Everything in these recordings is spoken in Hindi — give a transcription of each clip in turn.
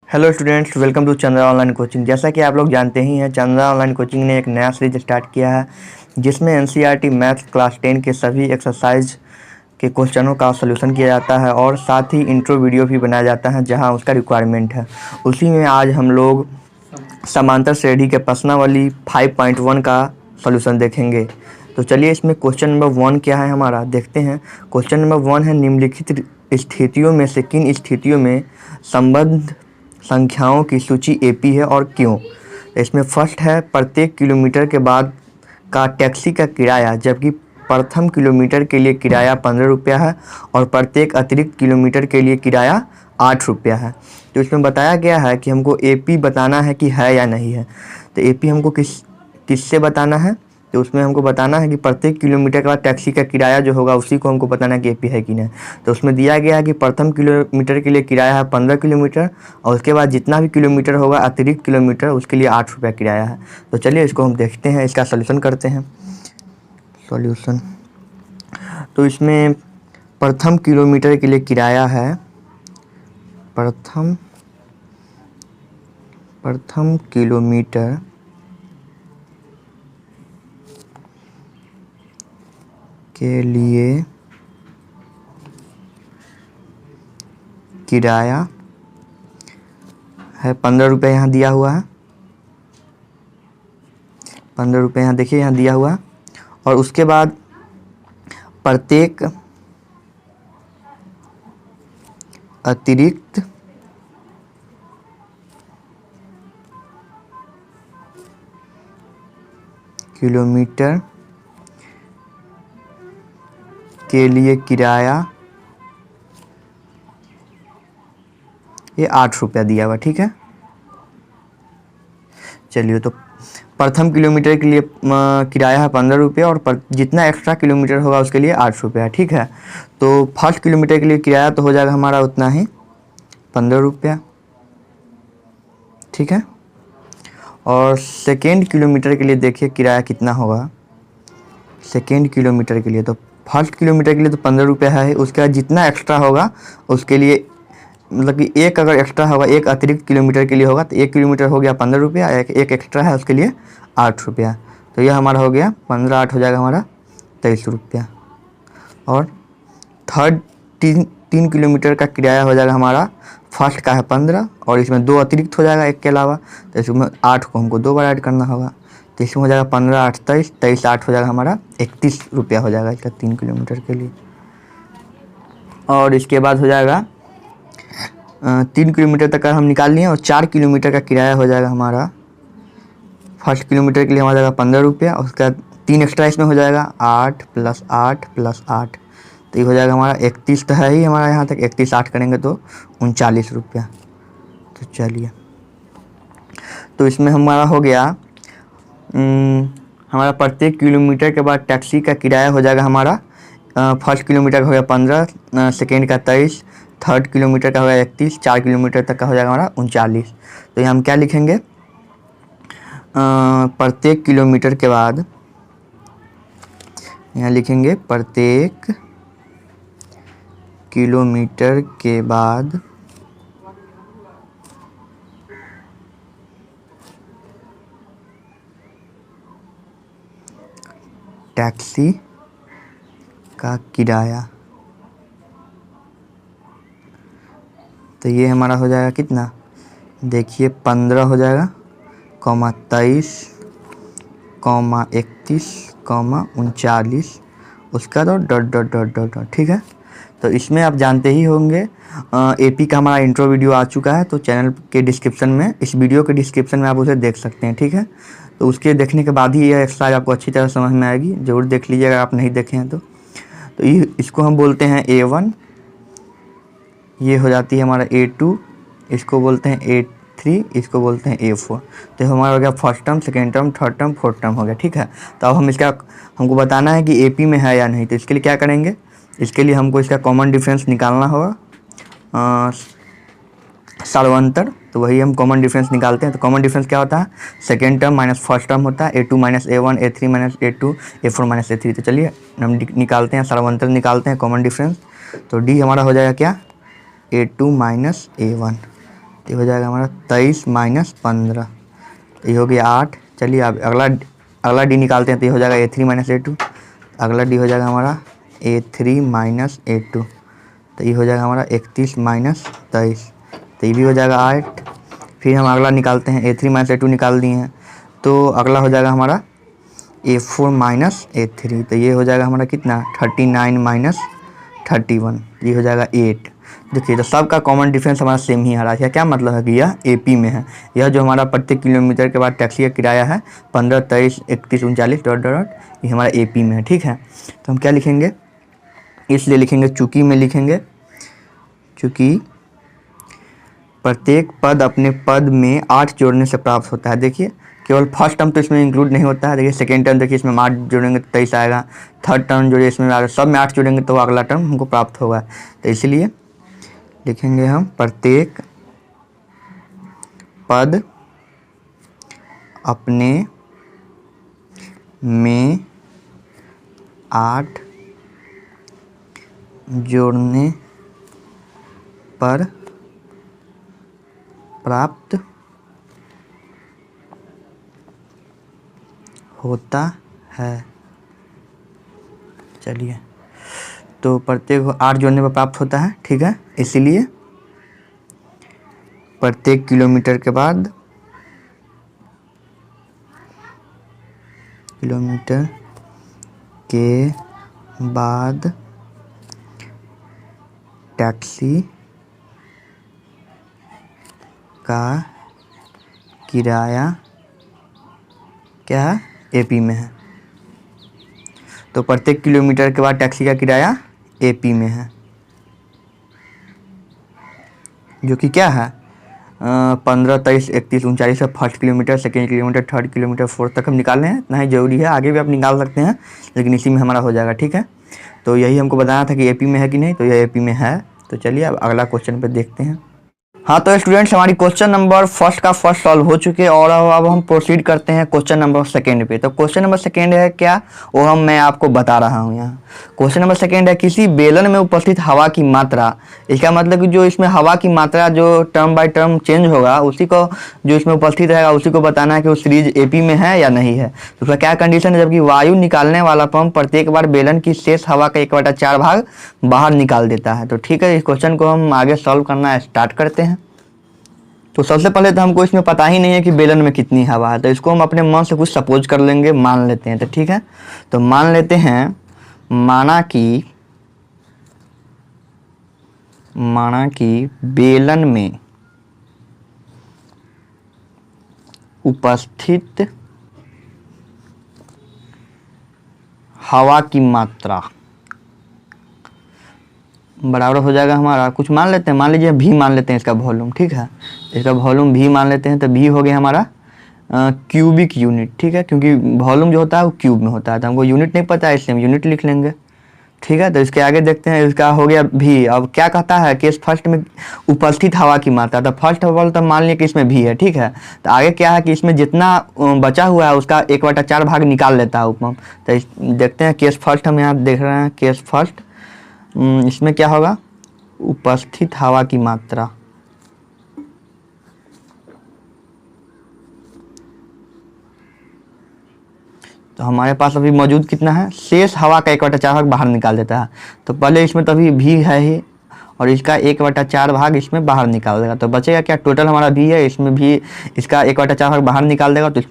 Hello students, welcome to Chandra online coaching. जैसा कि आप लोग जानते ही हैं, चंद्रा ऑनलाइन कोचिंग ने एक नया सीरीज स्टार्ट किया है जिसमें एनसीईआरटी मैथ्स क्लास 10 के सभी एक्सरसाइज के क्वेश्चनों का सॉल्यूशन किया जाता है और साथ ही इंट्रो वीडियो भी बनाया जाता है जहां उसका रिक्वायरमेंट है। उसी में आज हम लोग समांतर श्रेणी के प्रश्नावली 5.1 का सॉल्यूशन देखेंगे। तो चलिए, इसमें क्वेश्चन नंबर 1 क्या है हमारा देखते हैं। क्वेश्चन नंबर 1 है, निम्नलिखित स्थितियों में से किन स्थितियों में संबद्ध संख्याओं की सूची एपी है और क्यों। इसमें फर्स्ट है, प्रत्येक किलोमीटर के बाद का टैक्सी का किराया, जबकि प्रथम किलोमीटर के लिए किराया 15 रुपया है और प्रत्येक अतिरिक्त किलोमीटर के लिए किराया 8 रुपया है। तो इसमें बताया गया है कि हमको एपी बताना है कि है या नहीं है। तो एपी हमको किससे बताना है, तो उसमें हमको बताना है कि प्रत्येक किलोमीटर के बाद टैक्सी का किराया जो होगा उसी को हमको बताना है कि एपी है कि नहीं। तो उसमें दिया गया है कि प्रथम किलोमीटर के लिए किराया है 15 किलोमीटर और उसके बाद जितना भी किलोमीटर होगा अतिरिक्त किलोमीटर उसके लिए 8 रुपया किराया है। तो चलिए इसको हम देखते हैं, इसका सॉल्यूशन करते हैं। सॉल्यूशन, तो इसमें प्रथम किलोमीटर के लिए किराया है, प्रथम किलोमीटर के लिए किराया है 15 रुपये, यहाँ दिया हुआ है 15 रुपये, यहाँ देखिए यहाँ दिया हुआ है। और उसके बाद प्रत्येक अतिरिक्त किलोमीटर के लिए किराया ये 8 रुपया दिया हुआ, ठीक है। चलिए, तो प्रथम किलोमीटर के लिए किराया है 15 रुपये और जितना एक्स्ट्रा किलोमीटर होगा उसके लिए 8 रुपया, ठीक है। तो फर्स्ट किलोमीटर के लिए किराया तो हो जाएगा हमारा उतना ही 15 रुपया, ठीक है। और सेकेंड किलोमीटर के लिए देखिए किराया कितना होगा सेकेंड किलोमीटर के लिए। तो फर्स्ट किलोमीटर के लिए तो 15 रुपया है, उसके बाद जितना एक्स्ट्रा होगा उसके लिए, मतलब कि एक अगर एक्स्ट्रा होगा, एक अतिरिक्त किलोमीटर के लिए होगा तो 1 किलोमीटर हो गया 15 रुपया, एक एक्स्ट्रा है उसके लिए 8 रुपया। तो यह हमारा हो गया 15, 8 हो जाएगा हमारा 23 रुपया। और थर्ड 3 किलोमीटर का किराया हो जाएगा हमारा, फर्स्ट का है 15 और इसमें 2 अतिरिक्त हो जाएगा एक के अलावा, तो इसमें 8 को हमको 2 बार ऐड करना होगा। तो इसमें हो जाएगा 15, 8, 23, 23, 8 हो जाएगा हमारा 31 रुपया हो जाएगा इसका 3 किलोमीटर के लिए। और इसके बाद हो जाएगा 3 किलोमीटर तक का हम निकाल लिए और 4 किलोमीटर का किराया हो जाएगा हमारा, फर्स्ट किलोमीटर के लिए हमारा जाएगा 15 रुपया और उसका 3 एक्स्ट्रा इसमें हो जाएगा 8 + 8 + 8, तो ये हो जाएगा हमारा 31 तो है ही हमारा यहाँ तक, 31 8 करेंगे तो 39 रुपया। तो चलिए, तो इसमें हमारा हो गया हमारा प्रत्येक किलोमीटर के बाद टैक्सी का किराया हो जाएगा हमारा, फर्स्ट किलोमीटर का हो गया 15, सेकेंड का 23, थर्ड किलोमीटर का हो गया 31, 4 किलोमीटर तक का हो जाएगा हमारा 39। तो यहाँ हम क्या लिखेंगे, प्रत्येक किलोमीटर के बाद यहाँ लिखेंगे प्रत्येक किलोमीटर के बाद टैक्सी का किराया। तो ये हमारा हो जाएगा कितना, देखिए 15 हो जाएगा, 23, 31, 39, उसका तो डॉट, ठीक है। तो इसमें आप जानते ही होंगे एपी का हमारा इंट्रो वीडियो आ चुका है, तो चैनल के डिस्क्रिप्शन में, इस वीडियो के डिस्क्रिप्शन में आप उसे देख सकते हैं, ठीक है। तो उसके देखने के बाद ही यह एक्सरसाइज आपको अच्छी तरह समझ में आएगी, ज़रूर देख लीजिए अगर आप नहीं देखे हैं तो। इसको हम बोलते हैं A1, ये हो जाती है हमारा A2, इसको बोलते हैं A3, इसको बोलते हैं A4। तो हमारा हो गया first term, second term, third term, fourth term हो गया, ठीक है। तो अब हमको बताना है कि एपी में है या नहीं। तो इसके लिए क्या करेंगे, इसके लिए हमको इसका कॉमन डिफरेंस निकालना होगा, सर्वांतर। तो वही हम कॉमन डिफरेंस निकालते हैं। तो कॉमन डिफरेंस क्या होता है, second term minus first term होता है, A2 - A1, A3 - A2, A4 - A3। तो चलिए हम निकालते हैं, सर्वांतर निकालते हैं कॉमन डिफरेंस। तो डी हमारा हो जाएगा क्या, A2 - A1, तो ये हो जाएगा हमारा 23 माइनस 15, तो ये हो गया 8। चलिए अब अगला डी निकालते हैं, तो ये हो जाएगा A3 माइनस A2। अगला डी हो जाएगा हमारा A3 माइनस A2, तो ये हो जाएगा हमारा 31 माइनस 23, तो ये भी हो जाएगा 8। फिर हम अगला निकालते हैं, A3 माइनस A2 निकाल दिए हैं, तो अगला हो जाएगा हमारा A4 माइनस A3, तो ये हो जाएगा हमारा कितना 39 माइनस 31, ये हो जाएगा 8। देखिए तो सबका कॉमन डिफरेंस हमारा सेम ही आ रहा है। क्या मतलब है कि यह AP में है। यह जो हमारा प्रत्येक किलोमीटर के बाद टैक्सी का किराया है 15, 23, 31, 39 डॉट डॉट, ये हमारा AP में है। ठीक है, तो हम क्या लिखेंगे, इसलिए लिखेंगे चूँकि में लिखेंगे, चूँकि प्रत्येक पद अपने पद में 8 जोड़ने से प्राप्त होता है। देखिए केवल फर्स्ट टर्म तो इसमें इंक्लूड नहीं होता है। देखिए सेकेंड टर्म देखिए इसमें 8 जोड़ेंगे तो 23 आएगा, थर्ड टर्म जो इसमें आएगा, सब में 8 जोड़ेंगे तो अगला टर्म हमको प्राप्त होगा। तो इसलिए लिखेंगे हम प्रत्येक पद अपने में 8 जोड़ने पर प्राप्त होता है। चलिए तो प्रत्येक 8 जोड़ने पर प्राप्त होता है। ठीक है, इसीलिए प्रत्येक किलोमीटर के बाद टैक्सी का किराया क्या है, AP में है। तो प्रत्येक किलोमीटर के बाद टैक्सी का किराया AP में है, जो कि क्या है 15, 23, 31, 39 first kilometre, second kilometre, third kilometre, fourth तक हम निकाल रहे हैं। इतना ही जरूरी है, आगे भी आप निकाल सकते हैं, लेकिन इसी में हमारा हो जाएगा। ठीक है, तो यही हमको बताना था कि AP में है कि नहीं, तो यह AP में है। तो चलिए अब अगला क्वेश्चन पे देखते हैं। हाँ तो स्टूडेंट्स हमारी क्वेश्चन नंबर फर्स्ट का फर्स्ट सॉल्व हो चुके हैं और अब हम प्रोसीड करते हैं क्वेश्चन नंबर सेकेंड पे। तो क्वेश्चन नंबर सेकेंड है क्या, वो मैं आपको बता रहा हूँ यहाँ। क्वेश्चन नंबर सेकेंड है किसी बेलन में उपस्थित हवा की मात्रा। इसका मतलब कि जो इसमें हवा की मात्रा जो टर्म बाय टर्म चेंज होगा, उसी को जो इसमें उपस्थित रहेगा उसी को बताना है कि वो सीरीज AP में है या नहीं है। तो उसका क्या कंडीशन है, जबकि वायु निकालने वाला पंप प्रत्येक बार बेलन की शेष हवा का 1/4 भाग बाहर निकाल देता है। तो ठीक है, इस क्वेश्चन को हम आगे सॉल्व करना स्टार्ट करते हैं। तो सबसे पहले तो हमको इसमें पता ही नहीं है कि बेलन में कितनी हवा है, तो इसको हम अपने मन से कुछ सपोज कर लेंगे, मान लेते हैं। तो ठीक है, तो मान लेते हैं, माना कि बेलन में उपस्थित हवा की मात्रा बराबर हो जाएगा हमारा, कुछ मान लेते हैं, मान लीजिए V मान लेते हैं इसका वॉल्यूम। ठीक है, इसका वॉल्यूम V मान लेते हैं, तो V हो गया हमारा क्यूबिक यूनिट। ठीक है, क्योंकि वॉल्यूम जो होता है वो क्यूब में होता है, तो हमको यूनिट नहीं पता है इसलिए हम यूनिट लिख लेंगे। ठीक है, तो इसके आगे देखते हैं, इसका हो गया V। अब क्या कहता है कि इस फर्स्ट में उपस्थित हवा की मात्रा, तो फर्स्ट ऑफ ऑल तो मान लिया कि इसमें V है। ठीक है, तो आगे क्या है कि इसमें जितना बचा हुआ है उसका 1/4 भाग निकाल लेता है उपम। तो देखते हैं केस फर्स्ट, हम यहाँ देख रहे हैं केस फर्स्ट, इसमें क्या होगा, उपस्थित हवा की मात्रा। तो हमारे पास अभी मौजूद कितना है, शेष हवा का 1/4 भाग बाहर निकाल देता है। तो पहले इसमें तो अभी V है ही, और इसका 1/4 भाग इसमें बाहर निकाल देगा। तो बचेगा क्या, टोटल हमारा V है, इसमें भी इसका 1/4 भाग बाहर निकाल देगा, तो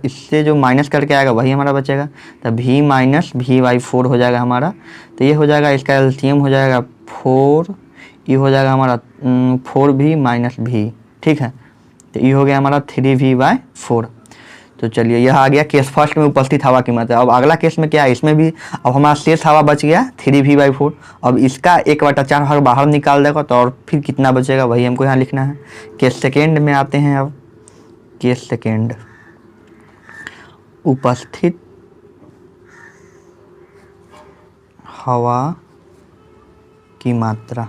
इससे जो माइनस करके आएगा वही हमारा बचेगा। तो V माइनस V/4 हो जाएगा हमारा। तो ये हो जाएगा, इसका एलसीएम हो जाएगा 4, ये हो जाएगा हमारा 4V माइनस V। ठीक है, तो ये हो गया हमारा 3V/4। तो चलिए यह आ गया केस फर्स्ट में उपस्थित हवा की मात्रा। अब अगला केस में क्या है, इसमें भी अब हमारा शेष हवा बच गया 3V/4। अब इसका 1/4 भाग बाहर निकाल देगा, तो और फिर कितना बचेगा वही हमको यहाँ लिखना है। केस सेकेंड में आते हैं। अब केस सेकेंड, उपस्थित हवा की मात्रा।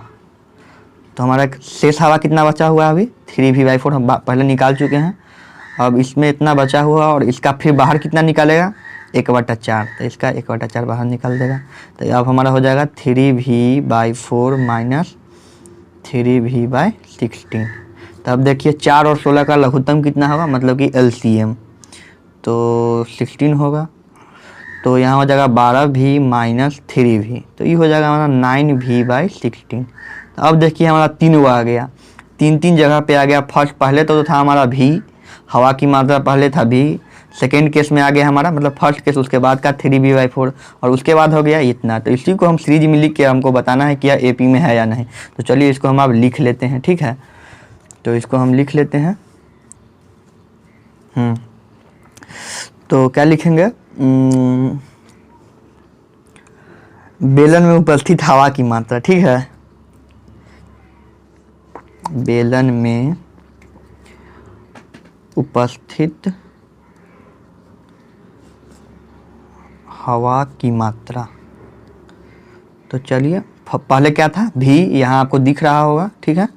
तो हमारा शेष हवा कितना बचा हुआ है, अभी 3V/4 हम पहले निकाल चुके हैं। अब इसमें इतना बचा हुआ और इसका फिर बाहर कितना निकालेगा, 1/4, तो इसका 1/4 बाहर निकाल देगा। तो अब हमारा हो जाएगा 3V/4 माइनस 3V/16। तो अब देखिए 4 और 16 का लघुत्तम कितना होगा, मतलब कि LCM, तो 16 होगा। तो यहाँ हो जाएगा 12v माइनस 3v, तो ये हो जाएगा हमारा 9v/16। तो अब देखिए हमारा 3 वो आ गया, 3 जगह पे आ गया। फर्स्ट पहले तो था हमारा v, हवा की मात्रा पहले था v, सेकेंड केस में आ गया हमारा, मतलब फर्स्ट केस, उसके बाद का 3v/4, और उसके बाद हो गया इतना। तो इसी को हम सीरीज में लिख के हमको बताना है कि यह AP में है या नहीं। तो चलिए इसको हम अब लिख लेते हैं, ठीक है। तो इसको हम लिख लेते हैं। तो क्या लिखेंगे, बेलन में उपस्थित हवा की मात्रा, ठीक है। बेलन में उपस्थित हवा की मात्रा। तो चलिए पहले क्या था v, यहाँ आपको दिख रहा होगा, ठीक है,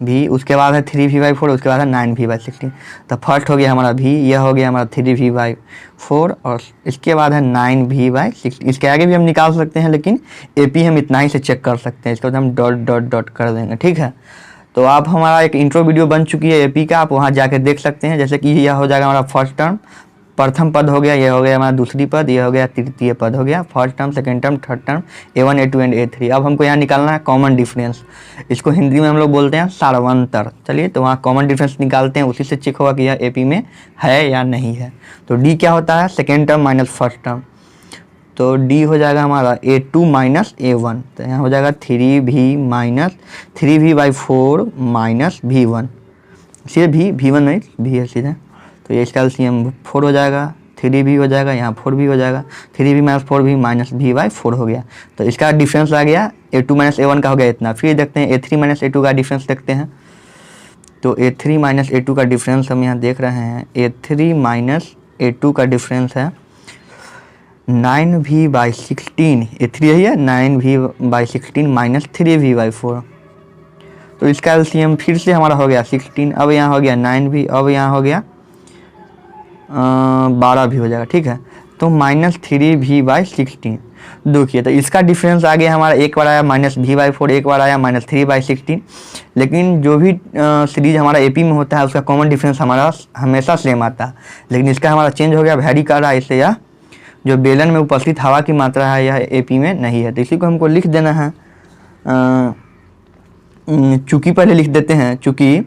v, उसके बाद है 3v/4, उसके बाद है 9v/16। तो फर्स्ट हो गया हमारा v, यह हो गया हमारा 3v/4, और इसके बाद है 9v/16। इसके आगे भी हम निकाल सकते हैं, लेकिन AP हम इतना ही से चेक कर सकते हैं, इसके बाद हम डॉट डॉट डॉट कर देंगे, ठीक है। तो आप हमारा एक इंट्रो वीडियो बन चुकी है AP का, आप वहाँ जाके देख सकते हैं। जैसे कि यह हो जाएगा हमारा फर्स्ट टर्म, प्रथम पद हो गया, यह हो गया हमारा दूसरी पद, यह हो गया तृतीय पद, हो गया first term, second term, third term, A1 A2 and A3। अब हमको यहाँ निकालना है कॉमन डिफरेंस, इसको हिंदी में हम लोग बोलते हैं सारवंतर। चलिए तो वहाँ कॉमन डिफरेंस निकालते हैं, उसी से चेक होगा कि यह AP में है या नहीं है। तो D क्या होता है, second term minus first term, तो D हो जाएगा हमारा A2 माइनस A1। तो यहाँ हो जाएगा 3v/4 माइनस v1, सीधे v1 नहीं, v है सीधे। तो ये इसका LCM 4 हो जाएगा, 3v हो जाएगा, यहाँ 4v हो जाएगा, 3v minus 4v minus v/4 हो गया। तो इसका डिफरेंस आ गया A2 माइनस A1 का हो गया इतना। फिर देखते हैं A3 माइनस A2 का डिफरेंस देखते हैं। तो A3 माइनस A2 का डिफरेंस हम यहाँ देख रहे हैं, A3 माइनस A2 का डिफरेंस है 9v/16, A3 यही है, 9v/16 माइनस 3v/4। तो इसका LCM फिर से हमारा हो गया 16, अब यहाँ हो गया 9v, अब यहाँ हो गया 12 भी हो जाएगा, ठीक है। तो माइनस 3v/16। देखिए तो इसका डिफरेंस आ गया हमारा, एक बार आया माइनस v/4, एक बार आया माइनस 3/16। लेकिन जो भी सीरीज हमारा AP में होता है उसका कॉमन डिफरेंस हमारा हमेशा सेम आता है, लेकिन इसका हमारा चेंज हो गया, वेरी कर रहा है। इससे यह जो बेलन में उपस्थित हवा की मात्रा है यह AP में नहीं है। तो इसी को हमको लिख देना है, चूंकि पहले लिख देते हैं, चूंकि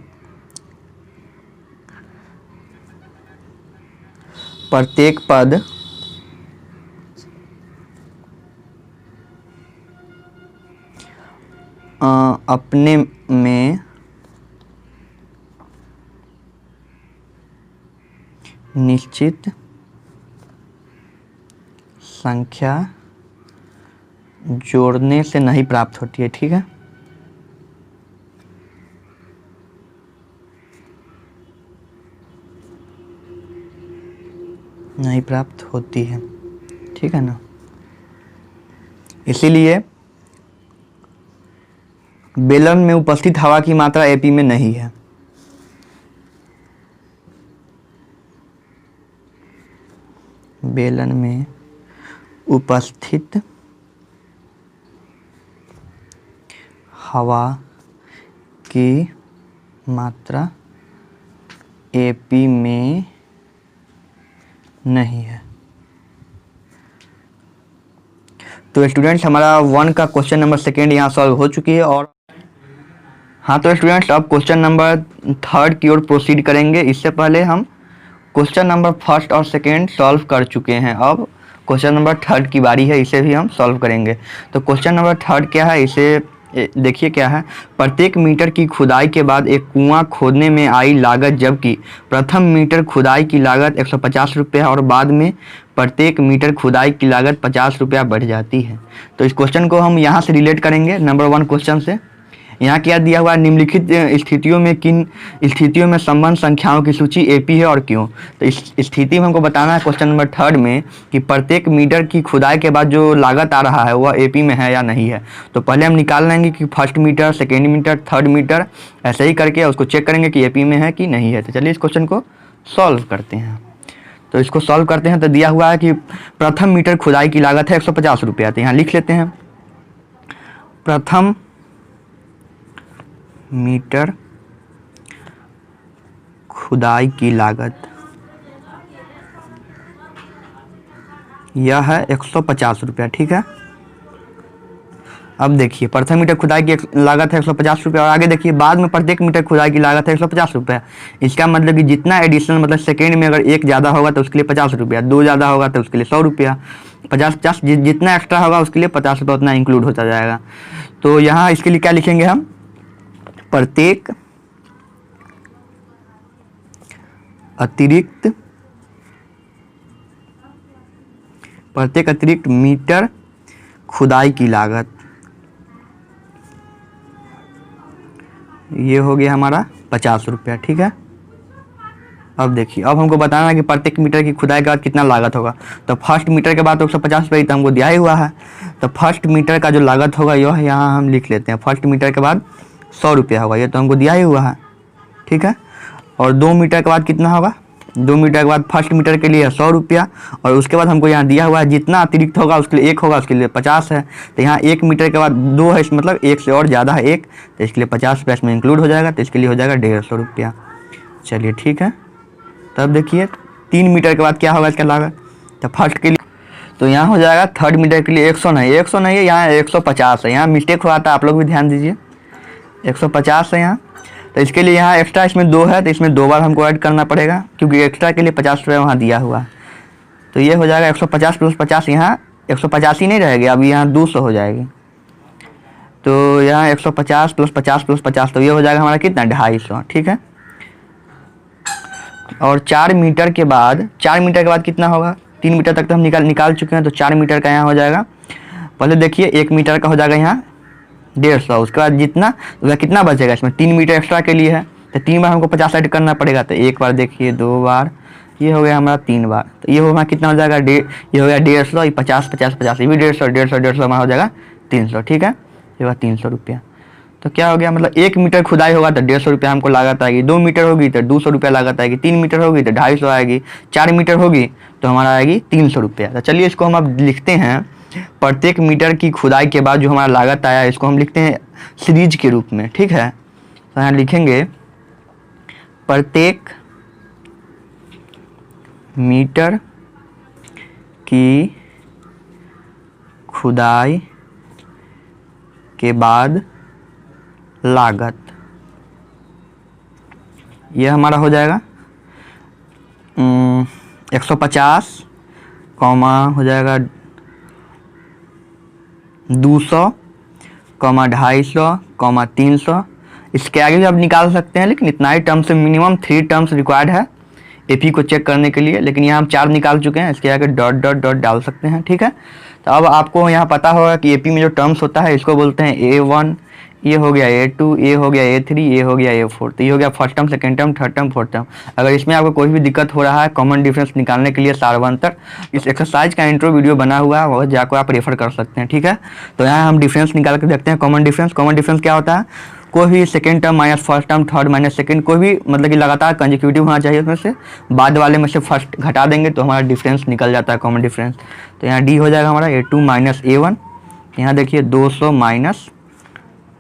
प्रत्येक पद अपने में निश्चित संख्या जोड़ने से नहीं प्राप्त होती है, ठीक है। नहीं प्राप्त होती है, ठीक है ना। इसीलिए बेलन में उपस्थित हवा की मात्रा AP में नहीं है। बेलन में उपस्थित हवा की मात्रा AP में नहीं है। तो स्टूडेंट्स हमारा 1 का क्वेश्चन नंबर सेकेंड यहाँ सॉल्व हो चुकी है। और हाँ तो स्टूडेंट्स अब क्वेश्चन नंबर 3 की ओर प्रोसीड करेंगे। इससे पहले हम क्वेश्चन नंबर 1 और 2 सॉल्व कर चुके हैं, अब क्वेश्चन नंबर 3 की बारी है, इसे भी हम सॉल्व करेंगे। तो क्वेश्चन नंबर 3 क्या है, इसे देखिए क्या है। प्रत्येक मीटर की खुदाई के बाद एक कुआं खोदने में आई लागत, जबकि प्रथम मीटर खुदाई की लागत 150 रुपये और बाद में प्रत्येक मीटर खुदाई की लागत 50 रुपया बढ़ जाती है। तो इस क्वेश्चन को हम यहाँ से रिलेट करेंगे नंबर 1 क्वेश्चन से। यहाँ क्या दिया हुआ है, निम्नलिखित स्थितियों में किन स्थितियों में संबंध संख्याओं की सूची AP है और क्यों। तो इस स्थिति में हमको बताना है क्वेश्चन नंबर 3 में कि प्रत्येक मीटर की खुदाई के बाद जो लागत आ रहा है वह AP में है या नहीं है। तो पहले हम निकाल लेंगे कि first metre, second metre, third metre, ऐसे ही करके उसको चेक करेंगे कि AP में है कि नहीं है। तो चलिए इस क्वेश्चन को सॉल्व करते हैं। तो इसको सॉल्व करते हैं तो दिया हुआ है कि प्रथम मीटर खुदाई की लागत है 150 रुपया। तो यहाँ लिख लेते हैं, प्रथम मीटर खुदाई की लागत यह है 150 रुपया। ठीक है, अब देखिए प्रति मीटर खुदाई की लागत है 150 रुपया, और आगे देखिए बाद में प्रत्येक मीटर खुदाई की लागत है 150 रुपया। इसका मतलब कि जितना एडिशनल मतलब सेकेंड में अगर एक ज़्यादा होगा तो उसके लिए 50 रुपया, 2 ज़्यादा होगा तो उसके लिए 100 रुपया, 50 जितना एक्स्ट्रा होगा उसके लिए 50 रुपया उतना इंक्लूड होता जाएगा। तो यहाँ इसके लिए क्या लिखेंगे हम, प्रत्येक अतिरिक्त मीटर खुदाई की लागत, ये हो गया हमारा 50 रुपया। ठीक है, अब देखिए अब हमको बताना है कि प्रत्येक मीटर की खुदाई के बाद कितना लागत होगा। तो फर्स्ट मीटर के बाद तो 150 रुपये तो हमको दिया ही हुआ है, तो फर्स्ट मीटर का जो लागत होगा यह यहाँ हम लिख लेते हैं। फर्स्ट मीटर के बाद 100 रुपया होगा, ये तो हमको दिया ही हुआ है। ठीक है, और 2 मीटर के बाद कितना होगा, 2 मीटर के बाद फर्स्ट मीटर के लिए 100 रुपया, और उसके बाद हमको यहाँ दिया हुआ है जितना अतिरिक्त होगा उसके लिए 1 होगा, उसके लिए 50 है। तो यहाँ 1 मीटर के बाद 2 है, मतलब 1 से और ज़्यादा है 1, तो इसके लिए 50 रुपया इसमें इंक्लूड हो जाएगा, तो इसके लिए हो जाएगा 150 रुपया। चलिए ठीक है, तब देखिए 3 मीटर के बाद क्या होगा इसका लागत, तो फर्स्ट के लिए तो यहाँ हो जाएगा थर्ड मीटर के लिए 100 नहीं है, यहाँ 150 है, यहाँ मिस्टेक हुआ था, आप लोग भी ध्यान दीजिए, 150 है यहाँ। तो इसके लिए यहाँ एक्स्ट्रा इसमें 2 है, तो इसमें 2 बार हमको ऐड करना पड़ेगा क्योंकि एक्स्ट्रा के लिए 50 रुपये वहाँ दिया हुआ है। तो ये हो जाएगा 150 प्लस 50, यहाँ 150 ही नहीं रहेगी, अब यहाँ 200 हो जाएगी। तो यहाँ 150 प्लस 50 प्लस 50, तो ये हो जाएगा हमारा कितना, 250। ठीक है, और 4 मीटर के बाद कितना होगा, 3 मीटर तक तो हम निकाल चुके हैं, तो 4 मीटर का यहाँ हो जाएगा, पहले देखिए 1 मीटर का हो जाएगा यहाँ 150, उसके बाद जितना वह कितना बचेगा इसमें, 3 मीटर एक्स्ट्रा के लिए है, तो 3 बार हमको 50 ऐड करना पड़ेगा। तो 1 बार देखिए, 2 बार, ये हो गया हमारा 3 बार, तो ये हमारा कितना हो जाएगा, ये हो गया 150, ये 50 50 50, ये भी 150 150 150 हमारा हो जाएगा 300। ठीक है, ये हुआ 300 रुपया। तो क्या हो गया, मतलब 1 मीटर खुदाई होगा तो 150 रुपया हमको लागत आएगी, 2 मीटर होगी तो 200 रुपया लागत आएगी, 3 मीटर होगी तो 250 आएगी, 4 मीटर होगी तो हमारा आएगी 300 रुपया। तो चलिए इसको हम अब लिखते हैं, प्रत्येक मीटर की खुदाई के बाद जो हमारा लागत आया इसको हम लिखते हैं सीरीज के रूप में। ठीक है, तो यहाँ लिखेंगे प्रत्येक मीटर की खुदाई के बाद लागत, यह हमारा हो जाएगा 150 कॉमा हो जाएगा 200 कॉमा 250 कॉमा 300। इसके आगे भी आप निकाल सकते हैं, लेकिन इतना ही टर्म से मिनिमम 3 टर्म्स रिक्वायर्ड है एपी को चेक करने के लिए, लेकिन यहाँ हम 4 निकाल चुके हैं, इसके आगे डॉट डॉट डॉट डाल सकते हैं। ठीक है, तो अब आपको यहाँ पता होगा कि एपी में जो टर्म्स होता है इसको बोलते हैं A1, ये हो गया A2, ये हो गया A3, ये हो गया A4। तो ये हो गया first term, second term, third term, fourth term. अगर इसमें आपको कोई भी दिक्कत हो रहा है कॉमन डिफरेंस निकालने के लिए सारवंतर, इस एक्सरसाइज का इंट्रो वीडियो बना हुआ है, वह जाकर आप रेफर कर सकते हैं। ठीक है, तो यहाँ हम डिफरेंस निकाल कर देखते हैं कॉमन डिफरेंस क्या होता है, कोई भी second term minus first term, third minus second, कोई भी मतलब कि लगातार कंसेक्यूटिव होना चाहिए, उसमें से बाद वाले में से फर्स्ट घटा देंगे तो हमारा डिफरेंस निकल जाता है कॉमन डिफरेंस। तो यहाँ डी हो जाएगा हमारा A2 माइनस A1, यहाँ देखिए 200 माइनस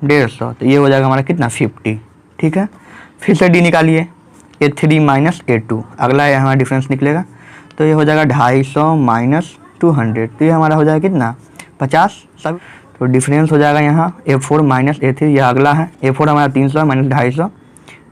150, तो ये हो जाएगा हमारा कितना 50। ठीक है, फिर से डी निकालिए, A3 माइनस A2, अगला है हमारा डिफरेंस निकलेगा, तो ये हो जाएगा 250 माइनस 200, तो ये हमारा हो जाएगा कितना 50 सब। तो डिफरेंस हो जाएगा यहाँ A4 माइनस A3, यह अगला है, A4 हमारा 300 माइनस 250,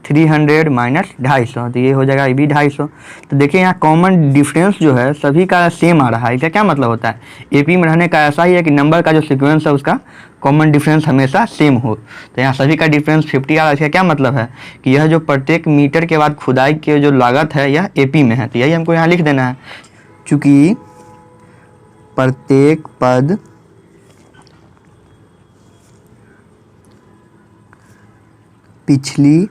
300 माइनस 250, तो ये हो जाएगा ये भी 250। तो देखिए यहाँ कॉमन डिफरेंस जो है सभी का सेम आ रहा है। इसका क्या मतलब होता है, एपी में रहने का ऐसा ही है कि नंबर का जो सीक्वेंस है उसका कॉमन डिफरेंस हमेशा सेम हो। तो यहाँ सभी का डिफरेंस 50 आ रहा है। इसका क्या मतलब है कि यह जो प्रत्येक मीटर के बाद खुदाई की जो लागत है यह एपी में है, तो यही हमको यहाँ लिख देना है। चूँकि प्रत्येक पद पिछली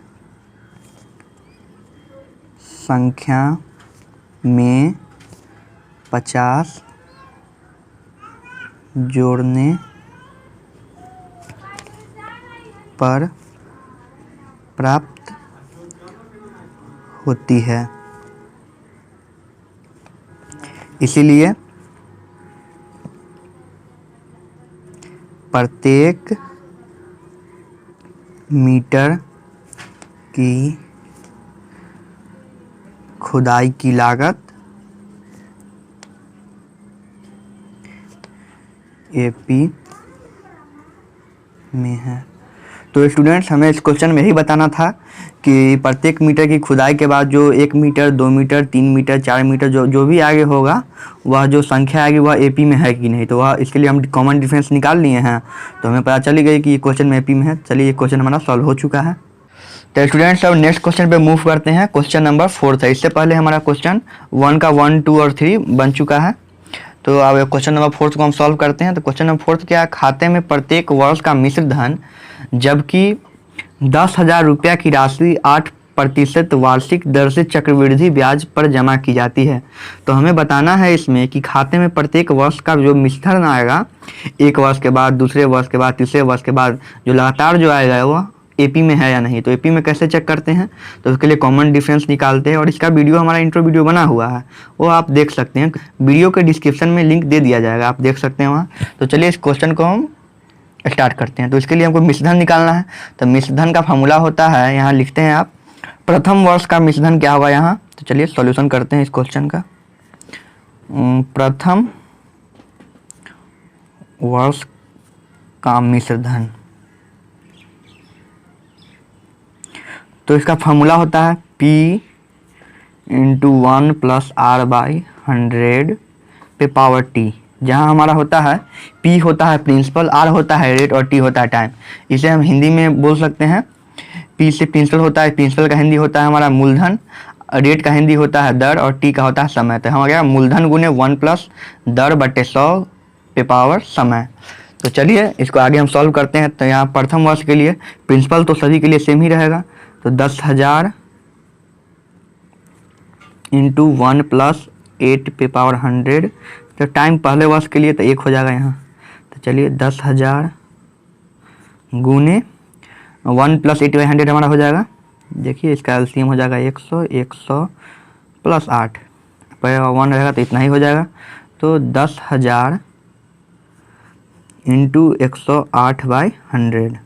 संख्या में 50 जोड़ने पर प्राप्त होती है, इसीलिए प्रत्येक मीटर की खुदाई की लागत एपी में है। तो स्टूडेंट्स, हमें इस क्वेश्चन में यही बताना था कि प्रत्येक मीटर की खुदाई के बाद जो 1 मीटर, 2 मीटर, 3 मीटर, 4 मीटर जो भी आगे होगा, वह जो संख्या आएगी वह एपी में है कि नहीं। तो वह इसके लिए हम कॉमन डिफरेंस निकाल लिए हैं, तो हमें पता चली गई कि ये क्वेश्चन में एपी में है। चलिए, ये क्वेश्चन हमारा सॉल्व हो चुका है। तो स्टूडेंट्स, अब नेक्स्ट क्वेश्चन पे मूव करते हैं। क्वेश्चन नंबर 4 है। इससे पहले हमारा क्वेश्चन 1 का 1, 2 और 3 बन चुका है। तो अब क्वेश्चन नंबर 4 को हम सॉल्व करते हैं। तो क्वेश्चन नंबर 4 क्या है? खाते में प्रत्येक वर्ष का मिश्र धन जबकि 10,000 रुपया की राशि 8% वार्षिक दर से चक्रवृद्धि ब्याज पर जमा की जाती है। तो हमें बताना है इसमें कि खाते में प्रत्येक वर्ष का जो मिश्र धन आएगा, एक वर्ष के बाद, दूसरे वर्ष के बाद, तीसरे वर्ष के बाद, जो लगातार जो आएगा वह एपी में है या नहीं। तो एपी में कैसे चेक करते हैं? तो उसके लिए कॉमन डिफरेंस निकालते हैं, और इसका वीडियो हमारा इंट्रो वीडियो बना हुआ है, वो आप देख सकते हैं। वीडियो के डिस्क्रिप्शन में लिंक दे दिया जाएगा, आप देख सकते हैं वहाँ। तो चलिए, इस क्वेश्चन को हम स्टार्ट करते हैं। तो इसके लिए हमको मिश्रधन निकालना है। तो मिश्रधन का फॉर्मूला होता है, यहाँ लिखते हैं आप, प्रथम वर्ष का मिश्रधन क्या होगा यहाँ। तो चलिए सॉल्यूशन करते हैं इस क्वेश्चन का। प्रथम वर्ष का मिश्रधन, तो इसका फॉर्मूला होता है P × 1 + R/100 पे पावर T, जहाँ हमारा होता है P होता है प्रिंसिपल, R होता है रेट और T होता है टाइम। इसे हम हिंदी में बोल सकते हैं, P से प्रिंसिपल होता है, प्रिंसिपल का हिंदी होता है हमारा मूलधन, रेट का हिंदी होता है दर, और T का होता है समय। तो हमारा मूलधन गुने 1 + दर बटे 100 पे पावर समय। तो चलिए इसको आगे हम सॉल्व करते हैं। तो यहाँ प्रथम वर्ष के लिए प्रिंसिपल तो सभी के लिए सेम ही रहेगा, तो 10,000 × 1 + 8 पे पावर 100। तो टाइम पहले वर्ष के लिए तो 1 हो जाएगा यहाँ। तो चलिए 10,000 गुने 1 + 8/100 हमारा हो जाएगा। देखिए इसका एलसीएम हो जाएगा 100, 100 + 8, पर 1 रहेगा तो इतना ही हो जाएगा। तो 10,000 × 108/100,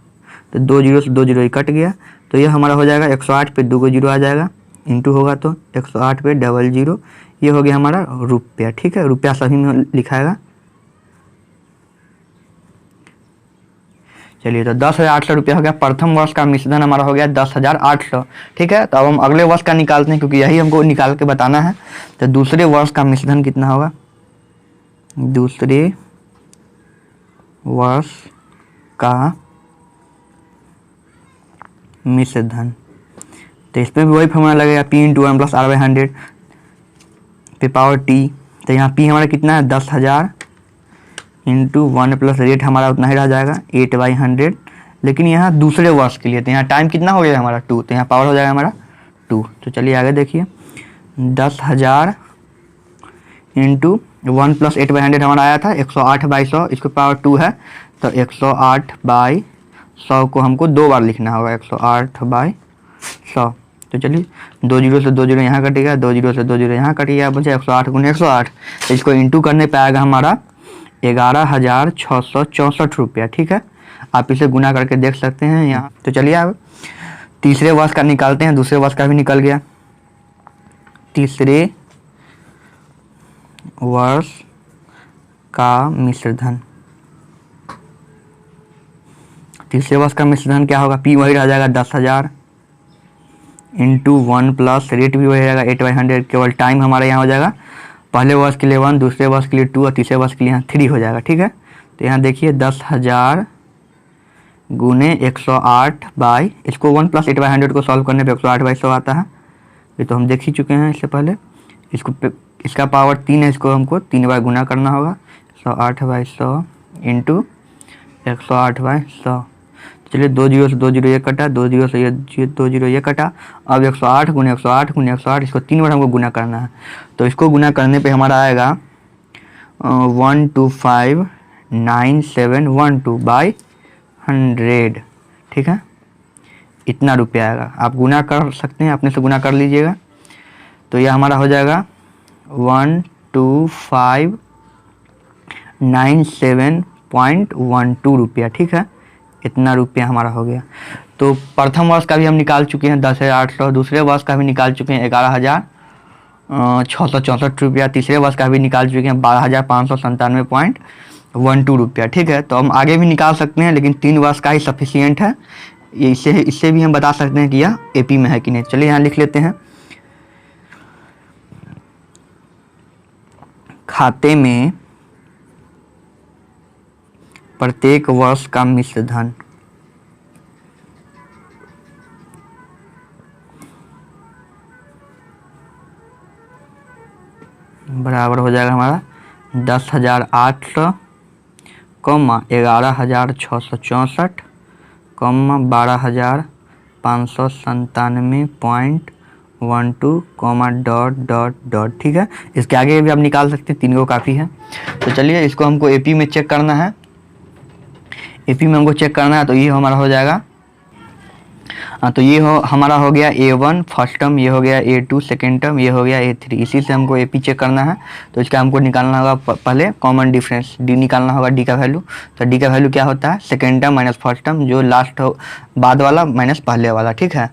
तो 2 जीरो से 2 जीरो कट गया। तो यह हमारा हो जाएगा 108 पे 2 जीरो आ जाएगा, इंटू होगा तो 108 पे 00, ये हो गया हमारा रुपया। ठीक है, रुपया सभी में लिखाएगा। चलिए, तो 10,800 रुपया हो गया। प्रथम वर्ष का मिश्रधन हमारा हो गया 10,800। ठीक है, तो अब हम अगले वर्ष का निकालते हैं, क्योंकि यही हमको निकाल के बताना है। तो दूसरे वर्ष का मिश्रधन कितना होगा? दूसरे वर्ष का मिश्रधन, तो इसमें भी वही फॉर्मूला लगेगा, P × 1 + R/100 पे पावर T। तो यहाँ P हमारा कितना है? 10,000 × 1 + रेट हमारा उतना ही रह जाएगा 8/100। लेकिन यहाँ दूसरे वर्ष के लिए, तो यहाँ टाइम कितना हो गया हमारा 2, तो यहाँ पावर हो जाएगा हमारा 2। तो चलिए आगे देखिए, 10,000 × 1 + 8/100 हमारा आया था 108/100, इसको पावर 2 है, तो 108/100 को हमको 2 बार लिखना होगा, 108/100। तो चलिए 2 जीरो से 2 जीरो यहाँ कट गया, 2 जीरो से 2 जीरो यहाँ कट गया, बचा 108 × 108। तो इसको इंटू करने पे आएगा हमारा 11,664 रुपया। ठीक है, आप इसे गुना करके देख सकते हैं यहाँ। तो चलिए अब तीसरे वर्ष का निकालते हैं। दूसरे वर्ष का भी निकल गया। तीसरे वर्ष का मिश्रधन, तीसरे वर्ष का मिश्रधन क्या होगा? P वही रह जाएगा 10,000 × 1 + रेट भी वही रहेगा 8/100। केवल टाइम हमारे यहाँ हो जाएगा, पहले वर्ष के लिए 1, दूसरे वर्ष के लिए 2 और तीसरे वर्ष के लिए यहाँ 3 हो जाएगा। ठीक है, तो यहाँ देखिए 10,000 गुने 108 इसको 1 + 8/100 को सॉल्व करने पे 108/100 आता है। ये तो हम देख ही चुके हैं इससे पहले। इसका पावर 3 है, इसको हमको 3 बार गुना करना होगा, 108/100 × 108/100। चलिए 2 जीरो से 2 जीरो ये कटा, 2 जीरो से 2 जीरो ये कटा। अब 108 × 108 × 108, इसको 3 बार हमको गुना करना है। तो इसको गुना करने पे हमारा आएगा 1259712/100। ठीक है, इतना रुपया आएगा। आप गुना कर सकते हैं, अपने से गुना कर लीजिएगा। तो यह हमारा हो जाएगा 12597.12 रुपया। ठीक है, इतना रुपया हमारा हो गया। तो प्रथम वर्ष का भी हम निकाल चुके हैं 10,800, दूसरे वर्ष का भी निकाल चुके हैं 11,000, ₹664। तीसरे वर्ष का भी निकाल चुके हैं 12,597.12 रुपया। ठीक है, तो हम आगे भी निकाल सकते हैं, लेकिन 3 वर्ष का ही सफिशियंट है। ये इससे भी हम बता सकते हैं कि यह एपी में है कि नहीं। चलिए यहाँ लिख लेते हैं, खाते में प्रत्येक वर्ष का मिश्र धन बराबर हो जाएगा हमारा 10,800, 11,664, 12,597.12, ठीक है। इसके आगे भी आप निकाल सकते हैं, 3 को काफ़ी है। तो चलिए इसको हमको एपी में चेक करना है। एपी में हमको चेक करना है, तो ये हमारा हो जाएगा, तो ये हमारा हो गया A1 फर्स्ट टर्म, ये हो गया A2 सेकेंड टर्म, ये हो गया A3। इसी से हमको एपी चेक करना है। तो इसका हमको निकालना होगा पहले कॉमन डिफरेंस, डी निकालना होगा, डी का वैल्यू। तो डी का वैल्यू क्या होता है, second term minus first term, जो लास्ट हो बाद वाला माइनस पहले वाला। ठीक है,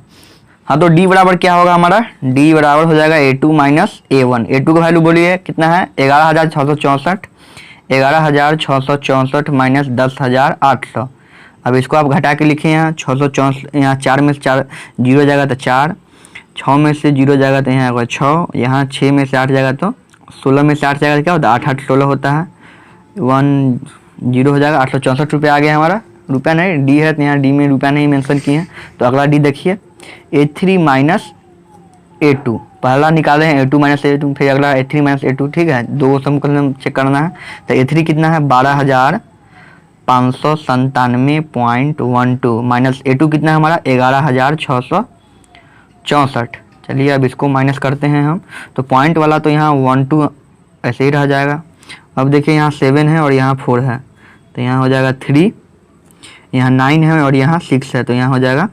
हाँ, तो डी बराबर क्या होगा हमारा, डी बराबर हो जाएगा A2 माइनस A1। A2 का वैल्यू बोलिए कितना है, 11,664, 11,664 माइनस 10,800। अब इसको आप घटा के लिखिए, यहाँ 664, यहाँ 4 में से 4 जीरो जाएगा तो 4, 6 में से 0 जाएगा तो यहाँ होगा 6, यहाँ 6 में से 8 जाएगा तो 16 में से 8 जाएगा तो क्या होता है, 8 8 16 होता है, 1 0 हो जाएगा। 864 रुपये आ गया हमारा, रुपया नहीं डी है, तो यहाँ डी में रुपया नहीं मेंशन किए हैं। तो अगला डी देखिए, A3 माइनस A2, पहला निकाले हैं A2 माइनस A2, फिर अगला A3 माइनस A2। ठीक है, दो समीकरण चेक करना है। तो A3 कितना है, 12,597.12 माइनस A2 कितना है हमारा, 11,664। चलिए अब इसको माइनस करते हैं हम। तो पॉइंट वाला तो यहाँ 1 2 ऐसे ही रह जाएगा। अब देखिए यहाँ 7 है और यहाँ 4 है, तो यहाँ हो जाएगा 3, यहाँ 9 है और यहाँ 6 है, तो यहाँ हो जाएगा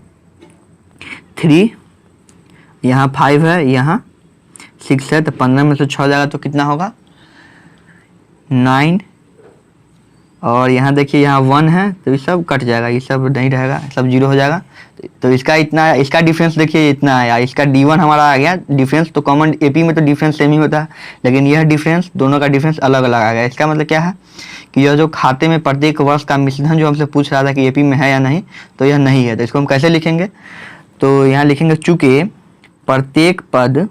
3, यहाँ 5 है, यहाँ 6 है, तो 15 में से 6 जाएगा तो कितना होगा, 9। और यहाँ देखिए यहाँ 1 है, तो ये सब कट जाएगा, ये सब नहीं रहेगा, सब 0 हो जाएगा। तो इसका इतना, इसका डिफरेंस देखिए इतना आया, इसका D1 हमारा आ गया डिफरेंस। तो कॉमन एपी में तो डिफरेंस सेम ही होता है, लेकिन यह डिफरेंस, दोनों का डिफरेंस अलग अलग आ गया। इसका मतलब क्या है कि यह जो खाते में प्रत्येक वर्ष का मिश्रण जो हमसे पूछ रहा था कि एपी में है या नहीं, तो यह नहीं है। तो इसको हम कैसे लिखेंगे, तो यहाँ लिखेंगे, चूंकि प्रत्येक पद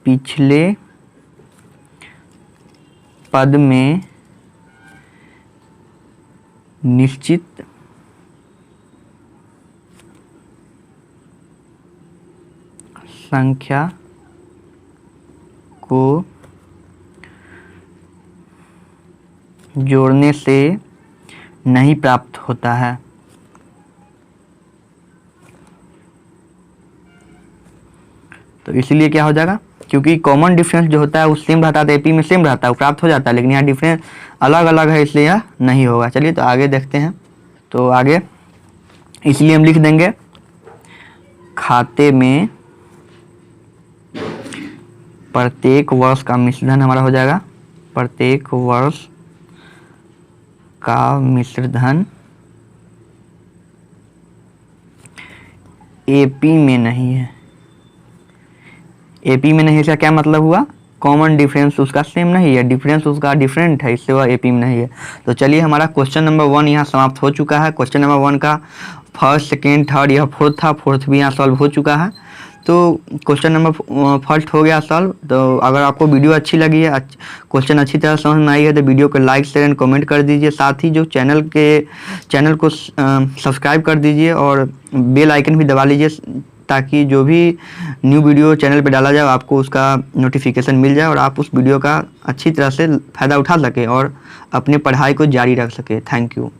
पिछले पद में निश्चित संख्या को जोड़ने से नहीं प्राप्त होता है। तो इसलिए क्या हो जाएगा, क्योंकि कॉमन डिफरेंस जो होता है वो सेम रहता है, तो एपी में सेम रहता है, वो प्राप्त हो जाता है, लेकिन यहाँ डिफरेंस अलग अलग है, इसलिए यह नहीं होगा। चलिए तो आगे देखते हैं। तो आगे इसलिए हम लिख देंगे, खाते में प्रत्येक वर्ष का मिश्रधन हमारा हो जाएगा, प्रत्येक वर्ष का मिश्रधन एपी में नहीं है। एपी में नहीं, इसका क्या मतलब हुआ, कॉमन डिफरेंस उसका सेम नहीं है, डिफरेंस उसका डिफरेंट है, इससे वह एपी में नहीं है। तो चलिए हमारा क्वेश्चन नंबर 1 यहाँ समाप्त हो चुका है। क्वेश्चन नंबर 1 का फर्स्ट सेकेंड थर्ड, यह फोर्थ था, फोर्थ भी यहाँ सॉल्व हो चुका है। तो क्वेश्चन नंबर फर्स्ट हो गया सॉल्व। तो अगर आपको वीडियो अच्छी लगी है, क्वेश्चन अच्छी तरह समझ में आई है, तो वीडियो को लाइक शेयर एंड कमेंट कर दीजिए। साथ ही जो चैनल को सब्सक्राइब कर दीजिए और बेल आइकन भी दबा लीजिए, ताकि जो भी न्यू वीडियो चैनल पे डाला जाए आपको उसका नोटिफिकेशन मिल जाए और आप उस वीडियो का अच्छी तरह से फ़ायदा उठा सकें और अपने पढ़ाई को जारी रख सकें। Thank you.